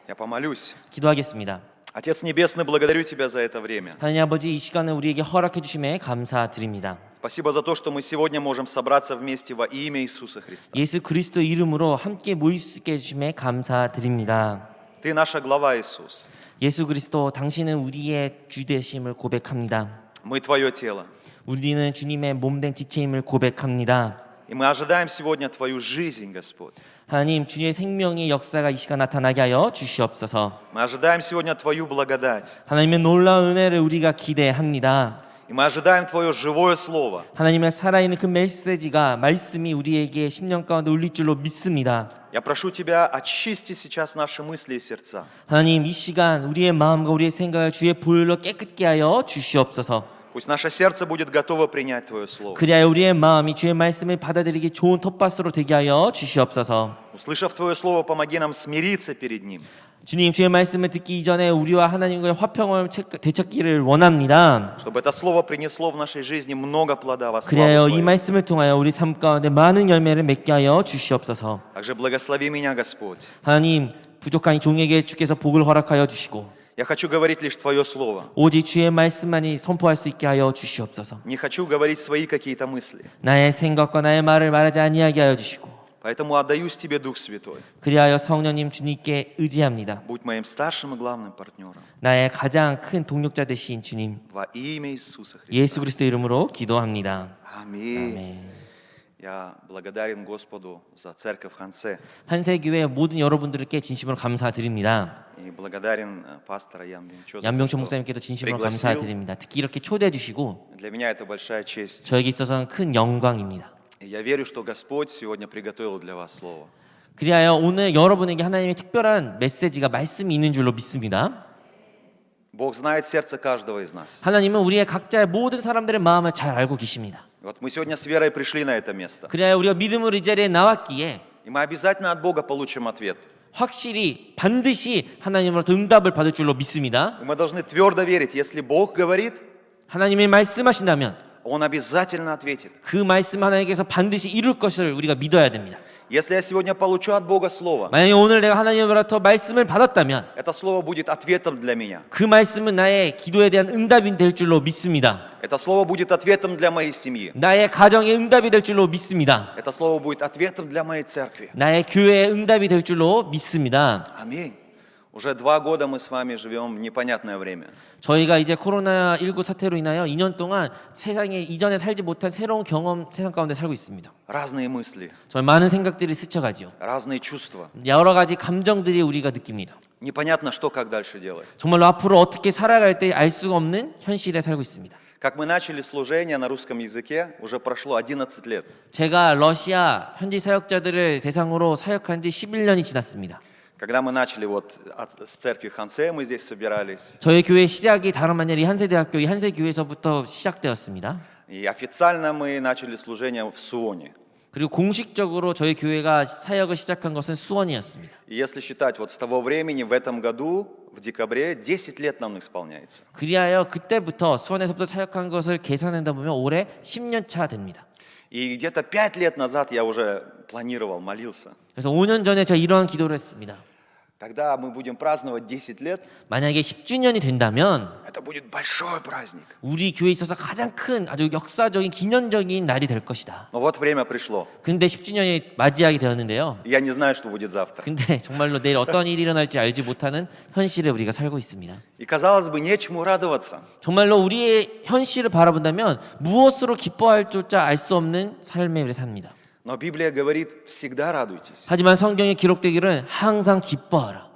Я помолюсь. 기도하겠습니다. Отец Небесный, благодарю Тебя за это время. 하나님 아버지, 이 시간을 우리에게 허락해 주심에 감사드립니다. Спасибо за то, что мы сегодня можем собраться вместе во имя Иисуса Христа. 예수 그리스도 이름으로 함께 모일 수 있게 해주심에 감사드립니다. Ты наша глава, Иисус. 예수 그리스도, 당신은 우리의 주 되심을 고백합니다. Мы Твое тело. 우리는 주님의 몸된 지체임을 고백합니다. И мы ожидаем сегодня Твою жизнь, Господь. 하나님, 주의 생명의 역사가 이 시간 나타나게 하여 주시옵소서. Мы ожидаем сегодня Твою благодать. 하나님의 놀라운 은혜를 우리가 기대합니다. И мы ожидаем Твое живое слово. 하나님의 살아있는 그 메시지가, 말씀이 우리에게 10년 가운데 울릴 줄로 믿습니다. Я прошу Тебя, очисти сейчас наши мысли и сердца. 하나님, 이 시간 우리의 마음과 우리의 생각을 주의 보혈로 깨끗게 하여 주시옵소서. Пусть наше сердце будет готово принять Твое слово. 그리하여 우리의 마음이 주의 말씀을 받아들이기 좋은 텃밭으로 되게 하여 주시옵소서. Услышав Твое слово, помоги нам смириться перед Ним. 주님, 주의 말씀을 듣기 이전에 우리와 하나님과의 화평을 되찾기를 원합니다. Чтобы это слово принесло в нашей жизни много плода во 그리하여 славу 이 Твою. 말씀을 통하여 우리 삶 가운데 많은 열매를 맺게 하여 주시옵소서. Также благослови меня, Господь. 하나님, 부족한 종에게 주께서 복을 허락하여 주시고 Я хочу говорить лишь Твое слово. 오직 주의 말씀만이 선포할 수 있게 하여 주시옵소서. Не хочу говорить свои какие-то мысли. 나의 생각과 나의 말을 말하지 아니하게 하여 주시고 Поэтому отдаюсь Тебе, Дух Святой. 그리하여 성령님, 주님께 의지합니다. Будь моим старшим и главным партнером. 나의 가장 큰 동력자 되신 주님, Во имя Иисуса Христа. 예수 그리스도 이름으로 기도합니다. Аминь. 아멘. Я благодарен Господу за церковь Хансе 한세교회 모든 여러분들께 진심으로 감사드립니다. и благодарен пастора Янбинчо за то, 양병철 что 목사님께도 진심으로 пригласил. 감사드립니다. 특히 이렇게 초대해 주시고 Для меня это большая честь. 저에게 있어서는 큰 영광입니다. И я верю, что Господь сегодня приготовил для вас слово. 그리하여 오늘 여러분에게 하나님의 특별한 메시지가, 말씀이 있는 줄로 믿습니다. Бог знает сердце каждого из нас. 하나님은 우리의 각자의 모든 사람들의 마음을 잘 알고 계십니다. Вот мы сегодня с верой пришли на это место. 그리하여 우리가 믿음으로 이 자리에 나왔기에 И мы обязательно от Бога получим ответ. 확실히 반드시 하나님으로부터 응답을 받을 줄로 믿습니다. И мы должны твердо верить, если Бог говорит, 하나님이 말씀하신다면 Он обязательно ответит. 그 말씀 하나님께서 반드시 이룰 것을 우리가 믿어야 됩니다. Если я сегодня получу от Бога слово, 만약에 오늘 내가 하나님으로부터 말씀을 받았다면 это слово будет ответом для меня. 그 말씀은 나의 기도에 대한 응답이 될 줄로 믿습니다. Это слово будет ответом для моей семьи. 나의 가정의 응답이 될 줄로 믿습니다. Это слово будет ответом для моей церкви. 나의 교회의 응답이 될 줄로 믿습니다. Аминь. Уже 2 года мы с вами живем в непонятное время. 저희가 이제 코로나19 사태로 인하여 2년 동안 세상에 이전에 살지 못한 새로운 경험, 세상 가운데 살고 있습니다. Разные мысли, 정말 많은 생각들이 스쳐가지요. разные чувства. 여러 가지 감정들이 우리가 느낍니다. Непонятно, что как дальше делать. 정말로 앞으로 어떻게 살아갈 때 알 수가 없는 현실에 살고 있습니다. Как мы начали служение на русском языке, уже прошло 11 лет. 제가 러시아 현지 사역자들을 대상으로 사역한 지 11년이 지났습니다. Когда мы начали с церкви Хансе, мы здесь собирались. 저희 교회 시작이 다름 아니라 이 한세대학교, 이 한세교회에서부터 시작되었습니다. И официально мы начали служение в Суоне. 그리고 공식적으로 저희 교회가 사역을 시작한 것은 수원이었습니다. И если считать с того времени, в этом году, в декабре, 10 лет нам исполняется. 그리하여 그때부터 수원에서부터 사역한 것을 계산한다 보면 올해 10년 차 됩니다. И где-то 5 лет назад я уже планировал, молился. 그래서 5년 전에 제가 이러한 기도를 했습니다. Когда мы будем праздновать 10 лет, 만약에 10주년이 된다면 это будет большой праздник. 우리 교회에 있어서 가장 큰 아주 역사적인 기념적인 날이 될 것이다. Но вот время пришло. 근데 10주년이 맞이하게 되었는데요. Я не знаю, что будет завтра. 근데 정말로 내일 어떤 일이 일어날지 알지 못하는 현실에 우리가 살고 있습니다. И казалось бы, нечему радоваться. 정말로 우리의 현실을 바라본다면 무엇으로 기뻐할 줄자 알 수 없는 삶에 우리 삽니다. Но Библия говорит, всегда радуйтесь. 하지만 성경에 기록되기를 항상 기뻐하라.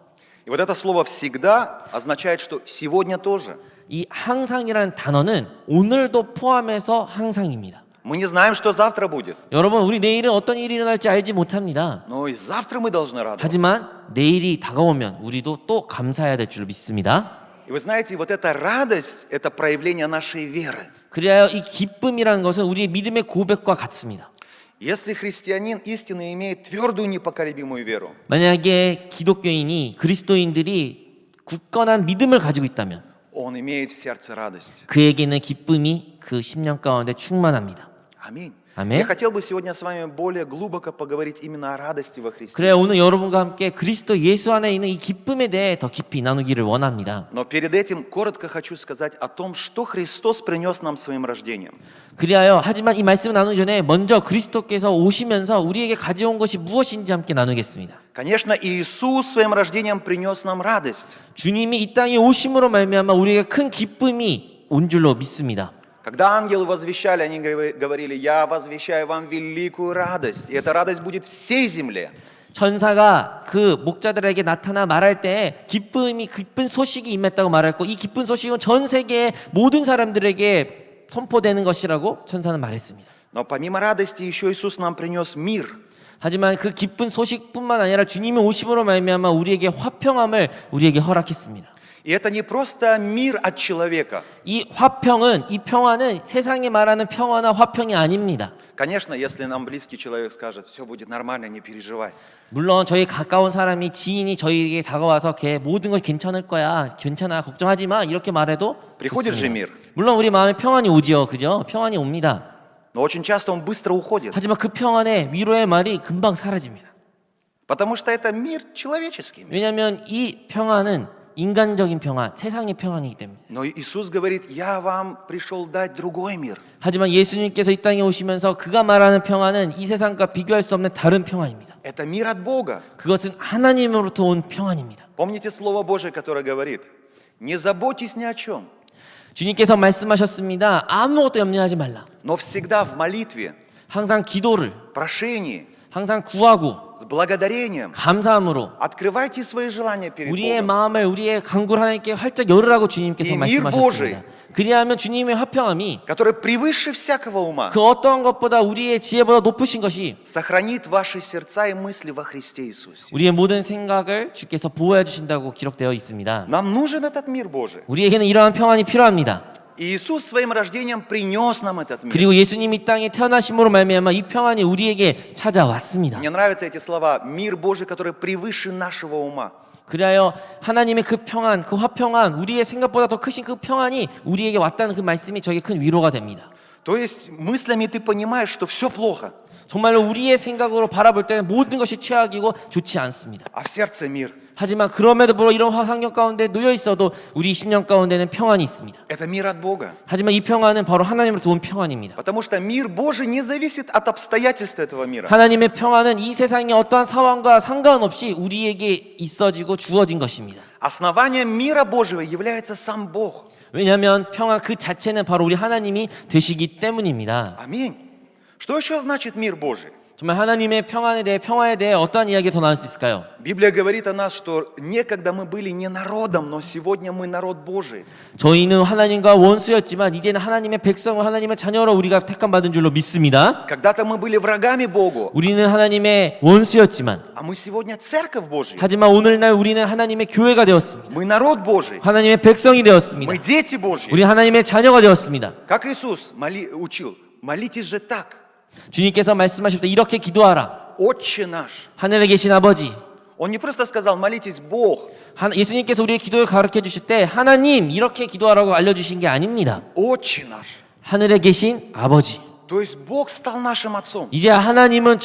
И вот это слово «всегда» означает, что сегодня тоже. 이 항상이라는 단어는 오늘도 포함해서 항상입니다. Мы не знаем, что завтра будет. 여러분, 우리 내일은 어떤 일이 일어날지 알지 못합니다. Но и завтра мы должны радоваться. 하지만 내일이 다가오면 우리도 또 감사해야 될 줄 믿습니다. И вы знаете, вот эта радость – это проявление нашей веры. 그래야 이 기쁨이라는 것은 우리의 믿음의 고백과 같습니다. Если христианин истинно имеет твердую непоколебимую веру, 만약에 기독교인이, 그리스도인들이 굳건한 믿음을 가지고 있다면 он имеет в сердце радость. 그에게는 기쁨이 그 10년 가운데 충만합니다. Аминь. 아멘. Я хотел бы сегодня с вами более глубоко поговорить именно о радости во Христе. 그래 오늘 여러분과 함께 그리스도 예수 안에 있는 이 기쁨에 대해 더 깊이 나누기를 원합니다. Но перед этим коротко хочу сказать о том, что Христос принес нам своим рождением. 그리하여 하지만 이 말씀을 나누기 전에 먼저 그리스도께서 오시면서 우리에게 가져온 것이 무엇인지 함께 나누겠습니다. Конечно, Иисус своим рождением принес нам радость. 주님이 이 땅에 오심으로 말미암아 우리에게 큰 기쁨이 온 줄로 믿습니다. Когда ангелы возвещали, они говорили: «Я возвещаю вам великую радость, и эта радость будет всей земле». 천사가 그 목자들에게 나타나 말할 때 기쁜 소식이 임했다고 말했고 이 기쁜 소식은 전 세계의 모든 사람들에게 선포되는 것이라고 천사는 말했습니다. Но помимо радости еще Иисус нам принес мир. 하지만 그 기쁜 소식뿐만 아니라 주님의 오심으로 말미암아 우리에게 화평함을 우리에게 허락했습니다. И это не просто мир от человека. 이 평화는 세상에 말하는 평화나 화평이 아닙니다. Конечно, если нам близкий человек скажет: «Все будет нормально, не переживай». 물론 저희 가까운 사람이 지인이 저희에게 다가와서 모든 것 괜찮을 거야, 괜찮아, 걱정하지 마 이렇게 말해도 Приходит же 좋습니다. мир. 물론 우리 마음에 평안이 오지요, 그죠? 평안이 옵니다. Но очень часто он быстро уходит. 하지만 그 평안에 위로의 말이 금방 사라집니다. Потому что это мир человеческий. 왜냐하면 이 평안은 인간적인 평안, 세상의 평안이기 때문에. Но Иисус говорит: «Я вам пришел дать другой мир». 하지만 예수님께서 이 땅에 오시면서 그가 말하는 평안은 이 세상과 비교할 수 없는 다른 평안입니다. Это мир от Бога. 그것은 하나님으로부터 온 평안입니다. Помните Слово Божие, которое говорит: «Не заботьтесь ни о чем, 주님께서 말씀하셨습니다. 아무것도 염려하지 말라. но всегда в молитве, 항상 기도를, прошении, 항상 구하고 с благодарением 감사함으로 открывайте свои желания перед 우리의 Богом». 마음을 우리의 간구를 하나님께 활짝 열으라고 주님께서 이 мир 말씀하셨습니다. 그리하면 주님의 화평함이 который превыше всякого ума, 그 어떠한 것보다 우리의 지혜보다 높으신 것이 сохранит ваши сердца и мысли во Христе Иисусе. 우리의 모든 생각을 주께서 보호해 주신다고 기록되어 있습니다. Нам нужен этот мир Божий. 우리에게는 이러한 평안이 필요합니다. И Иисус своим рождением принес нам этот мир. 그리고 예수님이 이 땅에 태어나심으로 말미암아 이 평안이 우리에게 찾아왔습니다. Мне нравятся эти слова: «Мир Божий, который превыше нашего ума». 그리하여 하나님의 그 평안, 그 화평한 우리의 생각보다 더 크신 그 평안이 우리에게 왔다는 그 말씀이 저에게 큰 위로가 됩니다. То есть мыслями ты понимаешь, что все плохо, 정말로 우리의 생각으로 바라볼 때는 모든 것이 최악이고 좋지 않습니다. а в сердце мир. 하지만 그럼에도 불구하고 이런 환경 가운데 놓여 있어도 우리 심령 가운데는 평안이 있습니다. Это мир от Бога. 하지만 이 평안은 바로 하나님으로부터 온 평안입니다. Потому что мир Божий не зависит от обстоятельств этого мира. 하나님의 평안은 이 세상의 어떠한 상황과 상관없이 우리에게 있어지고 주어진 것입니다. Основанием мира Божьего является сам Бог. 왜냐하면 평안 그 자체는 바로 우리 하나님이 되시기 때문입니다. Аминь. Что еще значит мир Божий? 정말 하나님의 평화에 대해 어떠한 이야기가 더 나올 수 있을까요? Библия говорит о нас, что некогда мы были не народом, но сегодня мы народ Божий. 저희는 하나님과 원수였지만 이제는 하나님의 백성을 하나님의 자녀로 우리가 택함 받은 줄로 믿습니다. Когда-то мы были врагами Богу, 우리는 하나님의 원수였지만 а мы сегодня церковь Божья. 하지만 오늘날 우리는 하나님의 교회가 되었습니다. Мы народ Божий. 하나님의 백성이 되었습니다. Мы дети Божьи. 우리 하나님의 자녀가 되었습니다. Как Иисус учил: «Молитесь же так: 주님께서 말씀하실 때 이렇게 기도하라. Отче наш». 하늘에 계신 아버지. Он не просто сказал: «Молитесь Бог». 예수님께서 우리의 기도를 가르쳐 주실 때 하나님 이렇게 기도하라고 알려주신 게 아닙니다. Отче наш. 하늘에 계신 아버지. То есть Бог стал нашим отцом. 이제 하나님은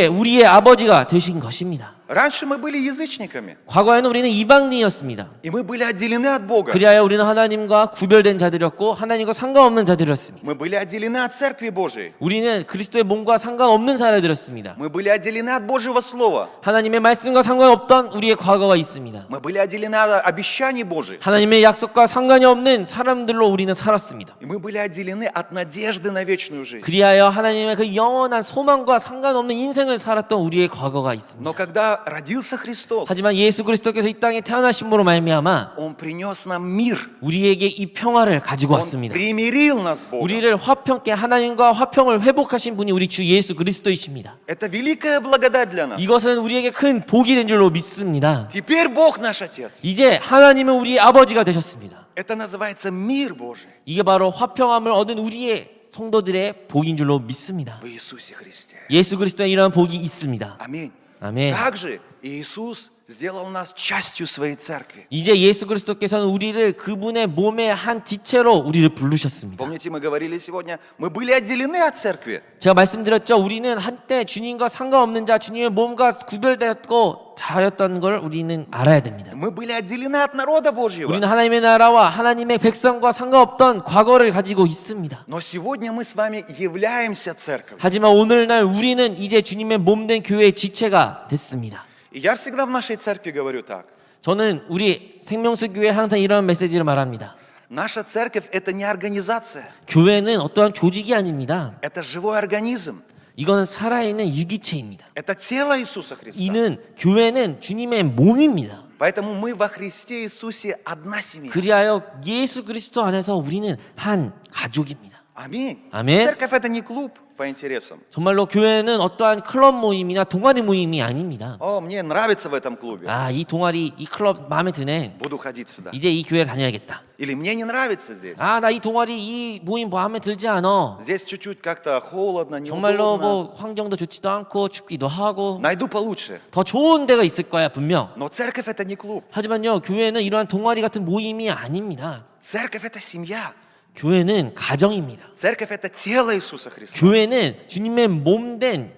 우리의 아버지가 되신 것입니다. Раньше мы были язычниками, 과거에는 우리는 이방인이었습니다. и мы были отделены от Бога. 그리하여 우리는 하나님과 구별된 자들이었고 하나님과 상관없는 자들이었습니다. Мы были отделены от Церкви Божией. 우리는 그리스도의 몸과 상관없는 사람들이었습니다. Мы были отделены от Божьего Слова. 하나님의 말씀과 상관없던 우리의 과거가 있습니다. Мы были отделены от обещаний Божьих. 하나님의 약속과 상관이 없는 사람들로 우리는 살았습니다. И мы были отделены от надежды на вечную жизнь. 그리하여 하나님의 그 영원한 소망과 상관없는 인생을 살았던 우리의 과거가 있습니다. Но когда родился Христос, 하지만 예수 그리스도께서 이 땅에 태어나심으로 말미암아 Он принес нам мир. 우리에게 이 평화를 가지고 Он 왔습니다. примирил нас с Богом. 우리를 화평케 하나님과 화평을 회복하신 분이 우리 주 예수 그리스도이십니다. Это великая благодать для нас. 이것은 우리에게 큰 복이 된 줄로 믿습니다. Теперь Бог наш Отец. 이제 하나님은 우리의 아버지가 되셨습니다. Это называется мир Божий 이게 바로 화평함을 얻은 우리의 성도들의 복인 줄로 믿습니다. в Иисусе Христе. 예수 그리스도에 이러한 복이 있습니다. Аминь. 아멘. Также Иисус сделал нас частью своей церкви. 이제 예수 그리스도께서는 우리를 그분의 몸의 한 지체로 우리를 부르셨습니다. Помните, мы говорили сегодня, мы были отделены от церкви. 제가 말씀드렸죠. 우리는 한때 주님과 상관없는 자, 주님의 몸과 구별되었고 자였던 걸 우리는 알아야 됩니다. Мы были отделены от народа Божьего. 우리는 하나님의 나라와 하나님의 백성과 상관없던 과거를 가지고 있습니다. Но сегодня мы с вами являемся церковью. 하지만 오늘날 우리는 이제 주님의 몸된 교회의 지체가 됐습니다. И я всегда в нашей церкви говорю так. 저는 우리 생명수 교회에 항상 이런 메시지를 말합니다. Наша церковь – это не организация, 교회는 어떠한 조직이 아닙니다. это живой организм. 이거는 살아있는 유기체입니다. Это тело Иисуса Христа. 교회는 주님의 몸입니다. Поэтому мы во Христе Иисусе одна семья. 그리하여 예수 그리스도 안에서 우리는 한 가족입니다. Аминь. Аминь. Церковь – это не клуб по интересам. 정말로 교회는 어떠한 클럽 모임이나 동아리 모임이 아닙니다. О, мне нравится в этом клубе. 아, 이 동아리, 이 클럽 마음에 드네. Буду ходить сюда. 이제 이 교회 다녀야겠다. Или мне не нравится здесь. 아, 나 이 동아리, 이 모임 마음에 들지 않아. Здесь чуть-чуть как-то холодно, 정말로 неудобно. 뭐 환경도 좋지도 않고 춥기도 하고 Найду получше. 더 좋은 데가 있을 거야 분명. Но церковь – это не клуб. 하지만요, 교회는 이러한 동아리 같은 모임이 아닙니다. Церковь – это семья. 교회는 가정입니다. Церковь – это тело Иисуса Христа. 교회는 주님의 몸된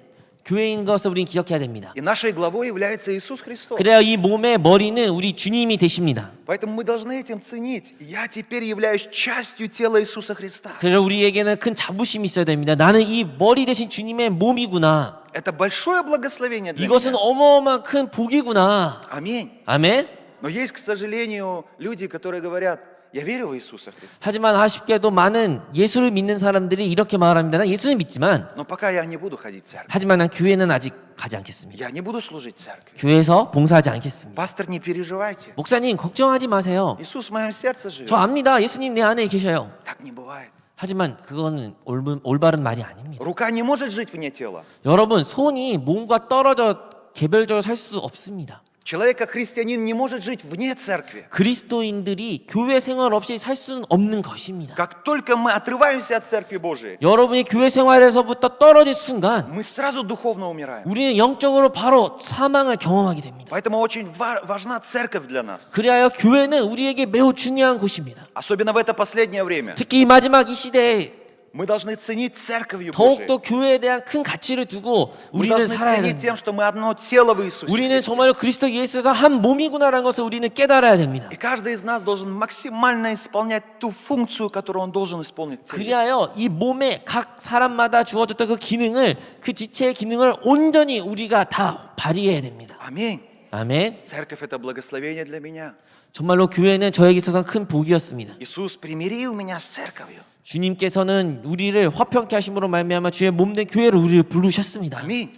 교회인 것을 우리는 기억해야 됩니다. И нашей главой является Иисус Христос. 그래야 이 몸의 머리는 우리 주님이 되십니다. Поэтому мы должны этим ценить. Я теперь являюсь частью тела Иисуса Христа. 그래서 우리에게는 큰 자부심이 있어야 됩니다. 나는 이 머리 대신 주님의 몸이구나. Это большое благословение для 이것은 меня. 어마어마한 큰 복이구나. Аминь. 아멘. Но есть, к сожалению, люди, которые говорят, я верю в Иисуса Христа. 하지만 아쉽게도 많은 예수를 믿는 사람들이 이렇게 말합니다. 난 예수는 믿지만 Но пока я не буду ходить в церковь. 하지만 난 교회는 아직 가지 않겠습니다. Я не буду служить в церкви. 교회에서 봉사하지 않겠습니다. Пастор, не переживайте. 목사님 걱정하지 마세요. Иисус в моем сердце живет. 저 압니다. 예수님 내 안에 계셔요. Так не бывает. 하지만 그거는 올바른 말이 아닙니다. Рука не может жить вне тела. 여러분, 손이 몸과 떨어져 개별적으로 살 수 없습니다. Человек, как христианин, не может жить вне церкви. 그리스도인들이 교회 생활 없이 살 수는 없는 것입니다. Как только мы отрываемся от церкви Божией, 여러분이 교회 생활에서부터 떨어질 순간 мы сразу духовно умираем. 우리는 영적으로 바로 사망을 경험하게 됩니다. Поэтому очень важна церковь для нас. 그리하여 교회는 우리에게 매우 중요한 곳입니다. Особенно в это последнее время. 특히 이 마지막 이 시대에 Мы должны ценить церковью Божией. 더욱더 교회에 대한 큰 가치를 두고 Мы 우리는 должны 살아야 ценить 됩니다. тем, что мы одно тело в Иисусе 우리는 Христе. 정말로 그리스도 예수에서 한 몸이구나라는 것을 우리는 깨달아야 됩니다. И каждый из нас должен максимально исполнять ту функцию, которую он должен исполнить в теле. 그리하여 이 몸에 각 사람마다 주어졌던 그 기능을, 그 지체의 기능을 온전히 우리가 다 발휘해야 됩니다. Аминь. 아멘. Церковь – это благословение для меня. 정말로 교회는 저에게 있어서 큰 복이었습니다. Иисус примирил меня с церковью. 주님께서는 우리를 화평케 하심으로 말미암아 주의 몸된 교회로 우리를 부르셨습니다. Аминь.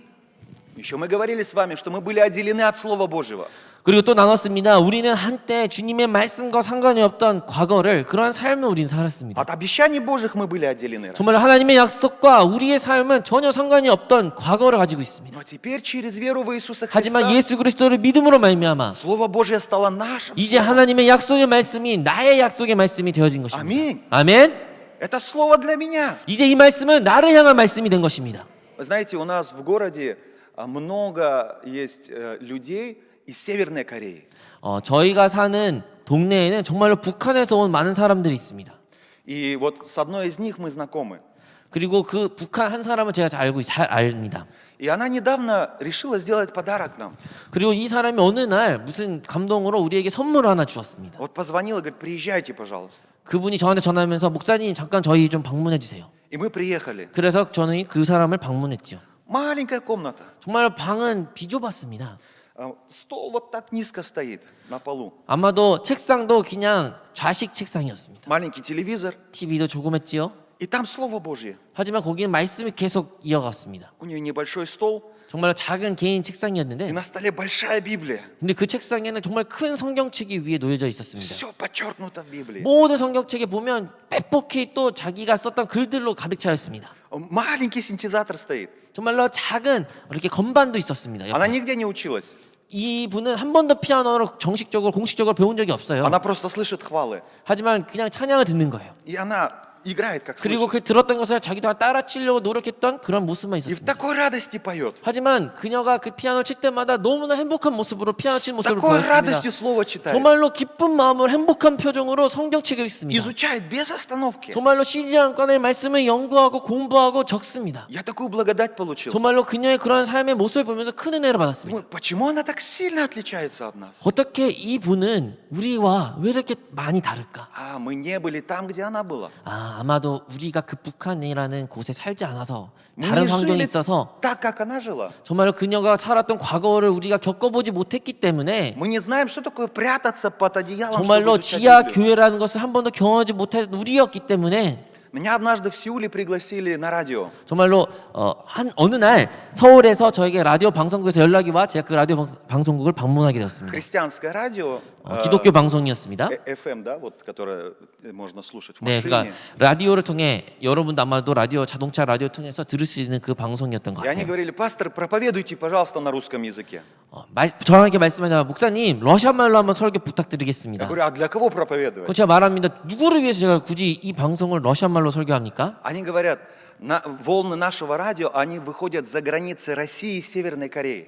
Еще мы говорили с вами, что мы были отделены от Слова Божьего. 그리고 또 나눴습니다. 우리는 한때 주님의 말씀과 상관이 없던 과거를, 그러한 삶을 우리는 살았습니다. От обещаний Божьих мы были отделены. 정말 하나님의 약속과 우리의 삶은 전혀 상관이 없던 과거를 가지고 있습니다. Но теперь через веру в Иисуса 하지만 Христа 예수 그리스도를 믿음으로 말미암아 Слово Божье стало нашим. 이제 하나님의 약속의 말씀이 나의 약속의 말씀이 되어진 것입니다. 아멘. 아멘. Это слово для меня. 이제 이 말씀은 나를 향한 말씀이 된 것입니다. Вы знаете, у нас в городе много есть людей из Северной Кореи. 저희가 사는 동네에는 정말로 북한에서 온 많은 사람들이 있습니다. И вот с одной из них мы знакомы. 그리고 그 북한 한 사람을 제가 잘 압니다. И она недавно решила сделать подарок нам. 그리고 이 사람이 어느 날 무슨 감동으로 우리에게 선물을 하나 주었습니다. Вот позвонила, говорит, приезжайте, пожалуйста. 그분이 저한테 전화하면서 목사님 잠깐 저희 좀 방문해 주세요. И мы приехали. 그래서 저는 그 사람을 방문했죠. Маленькая комната. 정말 방은 비좁았습니다. Стол вот так низко стоит на полу. 아마도 책상도 그냥 좌식 책상이었습니다. Маленький телевизор. TV도 조그맸지요. И там Слово Божье. 하지만 거기는 말씀이 계속 이어갔습니다. У нее небольшой стол. 정말 작은 개인 И 책상이었는데 на столе большая Библия. 근데 그 책상에는 정말 큰 성경책이 위에 놓여져 있었습니다. Все подчеркнуто в Библии. 모든 성경책에 보면 빼곡히 또 자기가 썼던 글들로 가득 차였습니다. Маленький синтезатор стоит. 정말로 작은 이렇게 건반도 있었습니다. Она 옆에. нигде не училась. 이분은 한 번도 피아노를 정식적으로 공식적으로 배운 적이 없어요. Она просто слышит хвалы. 하지만 그냥 찬양을 듣는 거예요. И она играет, как 그리고 слышит. 그 들었던 것을 자기도 따라치려고 노력했던 그런 모습만 И в 있었습니다. такой радости поет. 하지만 그녀가 그 피아노를 칠 때마다 너무나 행복한 모습으로 피아노 치는 모습을 Такой 보였습니다. радостью слово читает. 정말로 기쁜 마음으로 행복한 표정으로 성경책을 읽습니다. Изучает без остановки. 정말로 쉬지 않고 하나님의 말씀을 연구하고 공부하고 적습니다. Я такую благодать получил. 정말로 그녀의 그러한 삶의 모습을 보면서 큰 은혜를 받았습니다. Думаю, почему она так сильно отличается от нас? 어떻게 이 분은 우리와 왜 이렇게 많이 다를까? А, мы не были там, где она была. 아마도 우리가 그 북한이라는 곳에 살지 않아서 Мы 다른 не 환경에 жили 있어서 так, как она жила. 정말로 그녀가 살았던 과거를 우리가 겪어보지 못했기 때문에 Мы не знаем, что такое прятаться под одеялом, чтобы 정말로 изучать 지하 Библию. 교회라는 것을 한 번도 경험하지 못했던 우리였기 때문에 Меня однажды в Сеуле пригласили на радио. 정말로 어느 날 서울에서 저에게 라디오 방송국에서 연락이 와 제가 그 라디오 방송국을 방문하게 되었습니다. Христианское радио. 기독교 방송이었습니다. FM, да, вот, которое можно слушать в 네, машине. 그러니까 라디오를 통해 여러분도 아마도 자동차 라디오 통해서 들을 수 있는 그 방송이었던 것 И они 같아요. говорили, пастор, проповедуйте, пожалуйста, на русском языке. 정확하게 말씀하자면 목사님 러시아 말로 한번 설교 Я 부탁드리겠습니다. говорю, а для кого проповедовать? 그럼 제가 말합니다. 누구를 위해서 제가 굳이 이 방송을 러시아 말로 설교합니까? Они говорят, волны нашего радио, они выходят за границы России и Северной Кореи.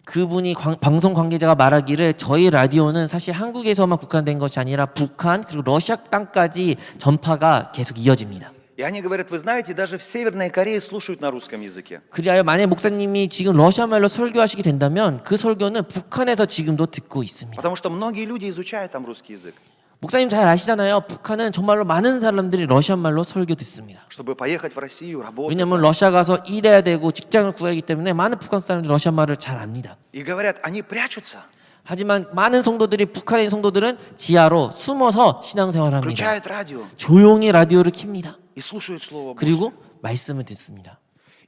그분이 방송 관계자가 말하기를 저희 라디오는 사실 한국에서만 국한된 것이 아니라 북한 그리고 러시아 땅까지 전파가 계속 이어집니다. И они говорят, вы знаете, даже в Северной Корее слушают на русском языке. 그리하여 만약 목사님이 지금 러시아 말로 설교하시게 된다면 그 설교는 북한에서 지금도 듣고 있습니다. Потому что многие люди изучают там русский язык, 목사님 잘 아시잖아요. 북한은 정말로 많은 사람들이 러시아 말로 설교 듣습니다. чтобы поехать в Россию, работать. 왜냐하면 러시아 가서 일해야 되고 직장을 구해야 하기 때문에 많은 북한 사람들이 러시아 말을 잘 압니다. И говорят, они прячутся, 하지만 많은 성도들이 북한에 있는 성도들은 지하로 숨어서 신앙생활을 합니다. включают радио 조용히 라디오를 킵니다. и слушают Слово Божье. 그리고 말씀을 듣습니다.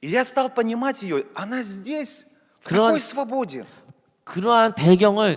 И я стал понимать ее, она здесь, в 그런- такой свободе. 그러한 배경을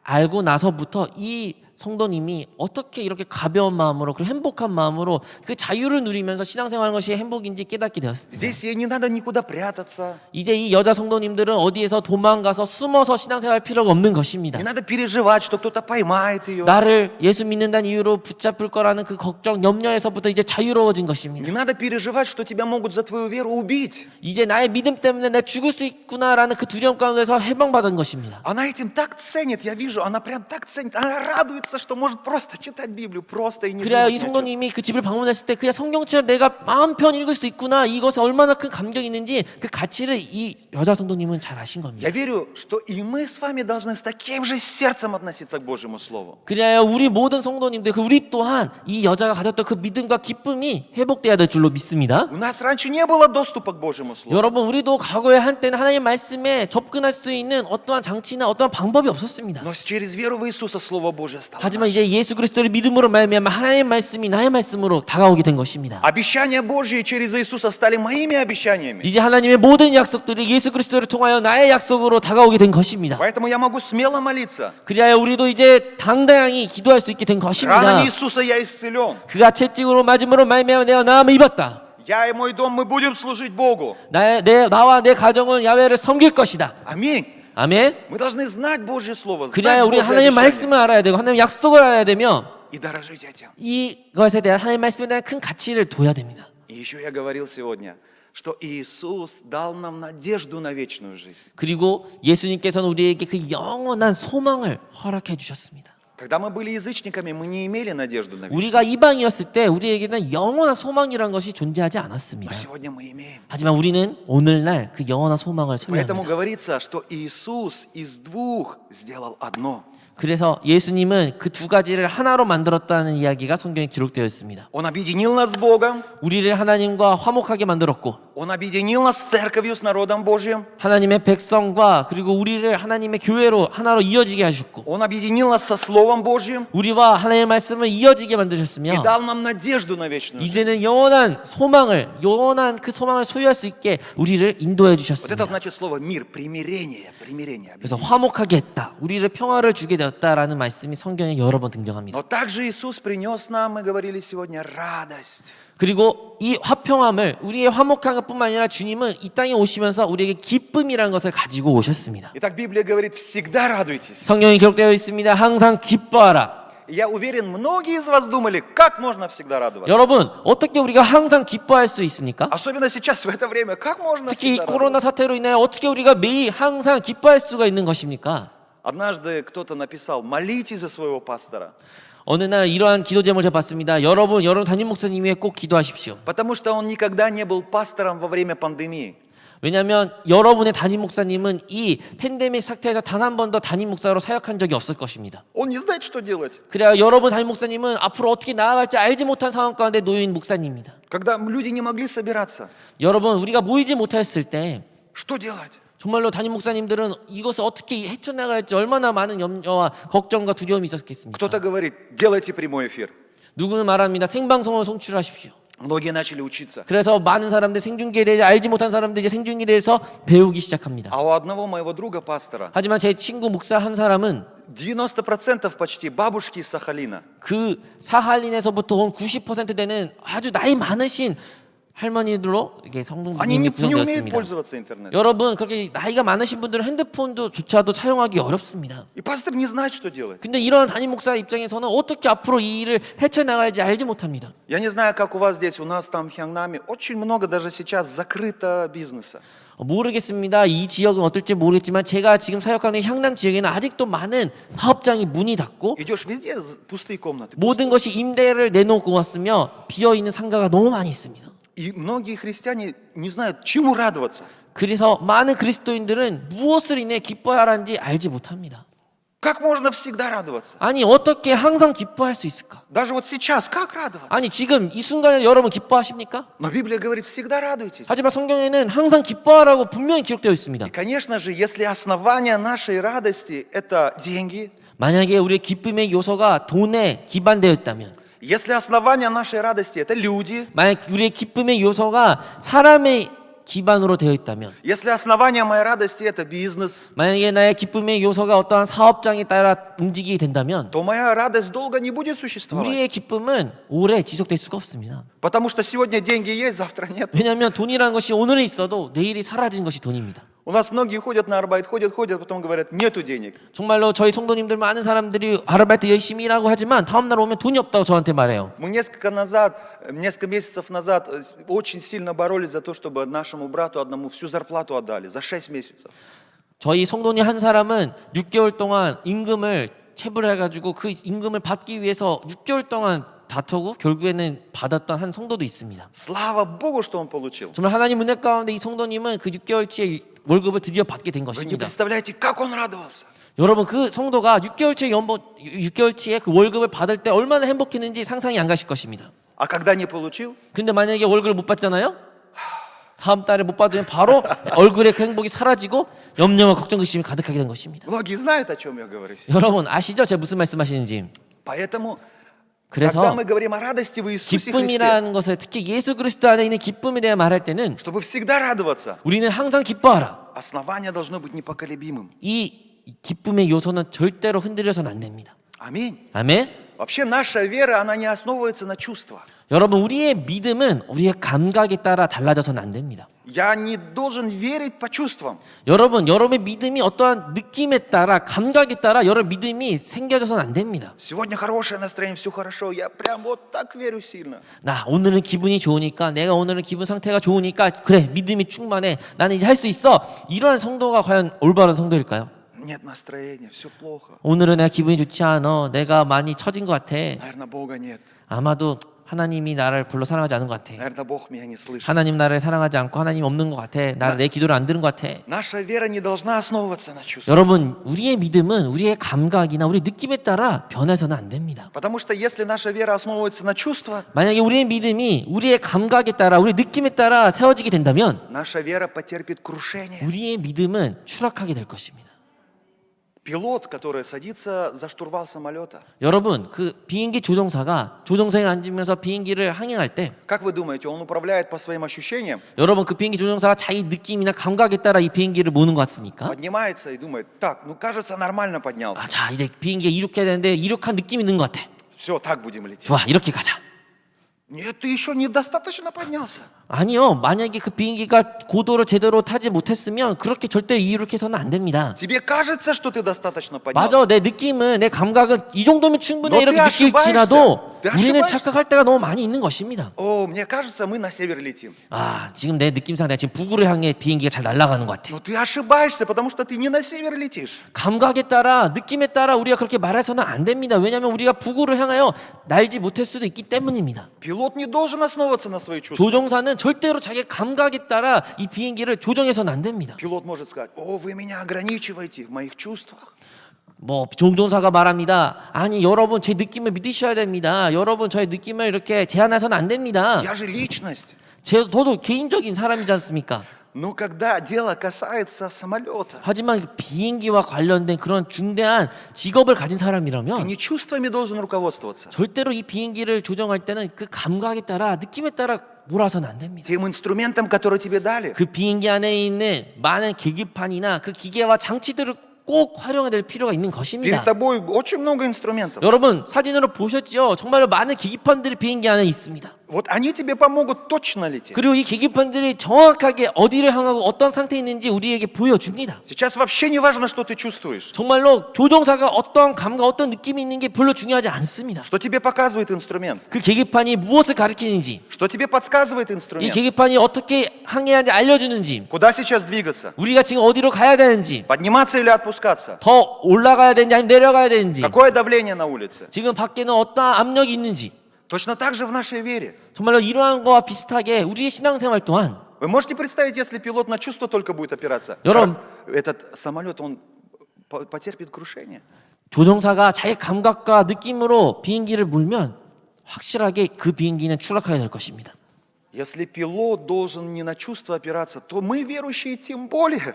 알고 나서부터 이 성도님이 어떻게 이렇게 가벼운 마음으로 그리고 행복한 마음으로 그 자유를 누리면서 신앙생활하는 것이 행복인지 깨닫게 되었습니다. Здесь ей не надо никуда прятаться, 이제 이 여자 성도님들은 어디에서 도망가서 숨어서 신앙생활할 필요가 없는 것입니다. не надо переживать, что кто-то поймает ее. 나를 예수 믿는다는 이유로 붙잡을 거라는 그 걱정, 염려에서부터 이제 자유로워진 것입니다. Не надо переживать, что тебя могут за твою веру убить. 이제 나의 믿음 때문에 내가 죽을 수 있구나라는 그 두려움 가운데서 해방받은 것입니다. Она этим так ценит, я вижу, она прям так ценит, она радуется, что может просто читать Библию, просто и не 그래야 думать 이 ни о чем. 성도님이 그 집을 방문했을 때 그냥 성경책을 내가 마음 편 읽을 수 있구나 이것에 얼마나 큰 감격이 있는지 그 가치를 이 여자 성도님은 잘 아신 겁니다. Я верю, что и мы с вами должны с таким же сердцем относиться к Божьему Слову. 그래야 우리 모든 성도님들 우리 또한 이 여자가 가졌던 그 믿음과 기쁨이 회복돼야 될 줄로 믿습니다. У нас раньше не было доступа к Божьему Слову. 여러분 우리도 과거에 한때는 하나님 말씀에 접근할 수 있는 어떠한 장치나 어떠한 방법이 없었습니다. Но через веру в Иисуса Слово Божье стало 하지만 нашим. 이제 예수 그리스도를 믿음으로 말미암아 하나님의 말씀이 나의 말씀으로 다가오게 된 것입니다. Обещания Божьи через Иисуса стали моими обещаниями. 이제 하나님의 모든 약속들이 예수 그리스도를 통하여 나의 약속으로 다가오게 된 것입니다. Поэтому я могу смело молиться. 그리하여 우리도 이제 당당히 기도할 수 있게 된 것입니다. Ранами Иисуса я исцелен. 그가 채찍으로 맞음으로 말미암아 내가 나음을 입었다. Я и мой дом, мы будем служить Богу. 나와 내 가정은 야훼를 섬길 것이다. Аминь. 아멘. Мы должны знать Божье Слово, знать 그래야 우리 Божье 하나님의 обещание 말씀을 알아야 되고 하나님의 약속을 알아야 되며 и дорожить этим. 이것에 대한 하나님의 말씀에 대한 큰 가치를 둬야 됩니다. И еще я говорил сегодня, что Иисус дал нам надежду на вечную жизнь. 그리고 예수님께서는 우리에게 그 영원한 소망을 허락해 주셨습니다. Когда мы были язычниками, мы не имели надежду на вечную 우리가 이방이었을 때 우리에게는 영원한 소망이라는 것이 존재하지 жизнь. 않았습니다. Но сегодня мы имеем. 하지만 우리는 오늘날 그 영원한 소망을 Поэтому 소유합니다. говорится, что Иисус из двух сделал одно. 그래서 예수님은 그 두 가지를 하나로 만들었다는 이야기가 성경에 기록되어 있습니다. Он объединил нас с Богом, 우리를 하나님과 화목하게 만들었고 Он объединил нас с церковью, с народом Божьим, 하나님의 백성과 그리고 우리를 하나님의 교회로 하나로 이어지게 하셨고 Он объединил нас со Словом Божьим 우리와 하나님의 말씀을 이어지게 и 만드셨으며 дал нам надежду на вечную жизнь. 이제는 영원한 그 소망을 소유할 수 있게 우리를 인도해 Вот это 주셨습니다. значит слово мир, примирение. 그래서 화목하게 했다. 우리를 평화를 주게 되었다라는 말씀이 성경에 여러 번 등장합니다. Но также Иисус принес нам, мы говорили сегодня, радость. 그리고 이 화평함을 우리의 화목한 것뿐만 아니라 주님은 이 땅에 오시면서 우리에게 기쁨이라는 것을 가지고 오셨습니다. Итак, Библия говорит, всегда радуйтесь. 성경에 기록되어 있습니다. 항상 기뻐하라. Я уверен, многие из вас думали, как можно всегда радоваться. 여러분, 어떻게 우리가 항상 기뻐할 수 있습니까? Особенно сейчас, в это время, как можно 특히 이 всегда 코로나 радоваться? 사태로 인해 어떻게 우리가 매일 항상 기뻐할 수가 있는 것입니까? Однажды кто-то написал, молитесь за своего пастора, 어느 날 이러한 기도 제목을 제가 봤습니다. 여러분 담임 목사님 위해 꼭 기도하십시오. потому что он никогда не был пастором во время пандемии. 왜냐하면 여러분의 담임 목사님은 이 팬데믹 사태에서 단 한 번도 담임 목사로 사역한 적이 없을 것입니다. Он не знает, что делать. 그래야 여러분 담임 목사님은 앞으로 어떻게 나아갈지 알지 못한 상황 가운데 놓인 목사님입니다. Когда люди не могли собираться, 여러분 우리가 모이지 못했을 때 что делать? 정말로 담임 목사님들은 이것을 어떻게 헤쳐나갈지 얼마나 많은 염려와 걱정과 두려움이 있었겠습니까? Кто-то говорит, делайте прямой эфир. 누구는 말합니다. 생방송을 송출하십시오. Многие начали учиться. 그래서 많은 사람들 생중계에 대해 알지 못한 사람들이 이제 생중계에 대해서 배우기 시작합니다. А у одного моего друга пастора 하지만 제 친구 목사 한 사람은 90% почти бабушки из Сахалина. 그 사할린에서부터 온 90% 되는 아주 나이 많으신 할머니들로 이렇게 Они 성도님이 не умеют 구성되었습니다. пользоваться интернетом. 여러분 그렇게 나이가 많으신 분들은 핸드폰조차도 사용하기 어렵습니다. И пастор не знает, что делать. 근데 이런 담임 목사 입장에서는 어떻게 앞으로 이 일을 헤쳐나갈지 알지 못합니다. Я не знаю, как у вас здесь, у нас там в Хянgnаме очень много даже сейчас закрыто бизнеса. 모르겠습니다. 이 지역은 어떨지 모르겠지만 제가 지금 사역하는 향남 지역에는 아직도 많은 사업장이 문이 닫고 Идешь везде, пустые комнаты. 모든 것이 임대를 내놓고 왔으며 비어있는 상가가 너무 많이 있습니다. И многие христиане не знают, чему радоваться. 그래서 많은 그리스도인들은 무엇을 인해 기뻐야 하는지 알지 못합니다. Как можно всегда радоваться? 아니 어떻게 항상 기뻐할 수 있을까? Даже вот сейчас, как радоваться? 아니 지금 이 순간에 여러분 기뻐하십니까? Но Библия говорит, всегда радуйтесь. 하지만 성경에는 항상 기뻐하라고 분명히 기록되어 있습니다. И, конечно же, если основание нашей радости – это деньги, 만약에 우리의 기쁨의 요소가 돈에 기반되어 있다면, если основание нашей радости – это люди, 만약 우리의 기쁨의 요소가 사람의 기반으로 되어 있다면, если основание моей радости – это бизнес, 만약에 나의 기쁨의 요소가 어떠한 사업장에 따라 움직이게 된다면 то моя радость долго не будет существовать. 우리의 기쁨은 오래 지속될 수가 없습니다. Потому что сегодня деньги есть, завтра нет. 왜냐하면 돈이라는 것이 오늘은 있어도 내일이 사라진 것이 돈입니다. У нас многие ходят на арбайт, ходят, потом говорят, нету денег. 정말로 저희 성도님들 많은 사람들이 아르바이트 열심히 일하고 하지만 다음날 오면 돈이 없다고 저한테 말해요. Мы несколько месяцев назад очень сильно боролись за то, чтобы нашему брату одному всю зарплату отдали за 6 месяцев. 저희 성도님 한 사람은 6개월 동안 임금을 체불해가지고 그 임금을 받기 위해서 6개월 동안 다투고 결국에는 받았던 한 성도도 있습니다. Слава Богу, что он получил. 정말 하나님 은혜 가운데 이 성도님은 그 6개월치의 월급을 드디어 받게 된 Вы не 것입니다. представляете, как он радовался. 여러분 그 성도가 6개월치의 그 월급을 받을 때 얼마나 행복했는지 상상이 안 가실 것입니다. А когда не получил, 근데 만약에 월급을 못 받잖아요? 다음 달에 못 받으면 바로 얼굴에 그 행복이 사라지고 염려와 걱정 의심이 가득하게 된 것입니다. многие знают, о чем я говорю. 여러분 아시죠? 제가 무슨 말씀하시는지. Поэтому, когда 그래서 мы говорим о радости в Иисусе Христе, 기쁨이라는 것을 특히 예수 그리스도 안에 있는 기쁨에 대해 말할 때는 чтобы всегда радоваться, 우리는 항상 기뻐하라. основание должно быть непоколебимым. 이 기쁨의 요소는 절대로 흔들려서는 안 됩니다. Аминь. 아멘. Вообще наша вера, она не основывается на чувствах. 여러분 우리의 믿음은 우리의 감각에 따라 달라져서는 안 됩니다. Я не должен верить по чувствам. 여러분의 믿음이 어떠한 느낌에 따라 감각에 따라 여러분 믿음이 생겨져서는 안 됩니다. Сегодня хорошее настроение, все хорошо. Я прям вот так верю сильно. 나 오늘은 기분이 좋으니까 내가 오늘은 기분 상태가 좋으니까 그래 믿음이 충만해 나는 이제 할 수 있어 이러한 성도가 과연 올바른 성도일까요? Нет настроения, все плохо. 오늘은 내가 기분이 좋지 않아 내가 많이 처진 것 같아 Наверное, Бога нет. 아마도 하나님이 나를 별로 사랑하지 않은 것 같아 Наверное, Бог меня не слышит. 하나님 나를 사랑하지 않고 하나님 없는 것 같아 내 기도를 안 들은 것 같아 Наша вера не должна основываться на чувствах. 여러분 우리의 믿음은 우리의 감각이나 우리의 느낌에 따라 변해서는 안 됩니다. Потому что если наша вера основывается на чувствах, 만약에 우리의 믿음이 우리의 감각에 따라 우리의 느낌에 따라 세워지게 된다면 наша вера потерпит крушение. 우리의 믿음은 추락하게 될 것입니다. Пилот, который садится за штурвал самолета. 여러분 그 비행기 조종사가 조종석에 앉으면서 비행기를 항행할 때 Как вы думаете, он управляет по своим ощущениям? 여러분 그 비행기 조종사가 자기 느낌이나 감각에 따라 이 비행기를 모는 것 같습니까? Поднимается и думает, так, ну кажется, нормально поднялся. 자 이제 비행기가 이륙해야 되는데 이륙한 느낌이 있는 것 같아. Все, так будем лететь. 좋아 이렇게 가자. Нет, ты еще недостаточно поднялся. 아니요. 만약에 그 비행기가 고도를 제대로 타지 못했으면 그렇게 절대 이렇게 해서는 안 됩니다. Тебе кажется, что ты достаточно поднялся. 맞아. 내 느낌은, 내 감각은 이 정도면 충분해 너 이렇게 ты 느낄지라도 ошибаешься. 우리는 Ты 착각할 때가 너무 많이 있는 것입니다. О, мне кажется, мы на север летим. 아, 지금 내 느낌상 내가 지금 북으로 향해 비행기가 잘 날아가는 것 같아. Но ты ошибаешься, потому что ты не на север летишь. 감각에 따라, 느낌에 따라 우리가 그렇게 말해서는 안 됩니다. 왜냐하면 우리가 북으로 향하여 날지 못할 수도 있기 때문입니다. Пилот не должен основываться на свои чувства. 조종사는 절대로 자기 감각에 따라 이 비행기를 조정해서는 안 됩니다. Пилот может сказать: о, вы меня ограничиваете в моих чувствах. 뭐 조종사가 말합니다. 아니 여러분 제 느낌을 믿으셔야 됩니다. 여러분 저의 느낌을 이렇게 제한해서는 안 됩니다. Я же личность. 저도 개인적인 사람이지 않습니까? Но когда дело касается самолета, 하지만 비행기와 관련된 그런 중대한 직업을 가진 ты 사람이라면 не чувствами должен руководствоваться. 절대로 이 비행기를 조정할 때는 그 감각에 따라, 느낌에 따라 몰아서는 안 됩니다. Тем инструментом, который тебе дали. 그 비행기 안에 있는 많은 계기판이나 그 기계와 장치들을 꼭 활용해야 될 필요가 있는 Перед 것입니다. тобой очень много инструментов. 여러분 사진으로 보셨죠? 정말로 많은 계기판들이 비행기 안에 있습니다. Вот они тебе помогут точно лететь. 그리고 이 계기판들이 정확하게 어디를 향하고 어떤 상태에 있는지 우리에게 보여줍니다. Сейчас вообще не важно, что ты чувствуешь. 정말로 조종사가 어떤 감각, 어떤 느낌이 있는 게 별로 중요하지 않습니다. Что тебе показывает инструмент. 그 계기판이 무엇을 가리키는지, Что тебе подсказывает 이 инструмент. 계기판이 어떻게 항해하는지 알려주는지, Куда сейчас двигаться. 우리가 지금 어디로 가야 되는지, Подниматься или отпускаться. 더 올라가야 되는지 아니면 내려가야 되는지, Какое давление на улице. 지금 밖에는 어떠한 압력이 있는지, Точно так же в нашей вере. 정말로 이러한 거와 비슷하게 우리의 신앙생활 또한 Вы можете представить, если пилот на чувство только будет опираться? 여러분. Этот самолет, он потерпит крушение. 조종사가 자기 감각과 느낌으로 비행기를 몰면 확실하게 그 비행기는 추락하게 될 것입니다. Если пилот должен не на чувство опираться, то мы, верующие, тем более.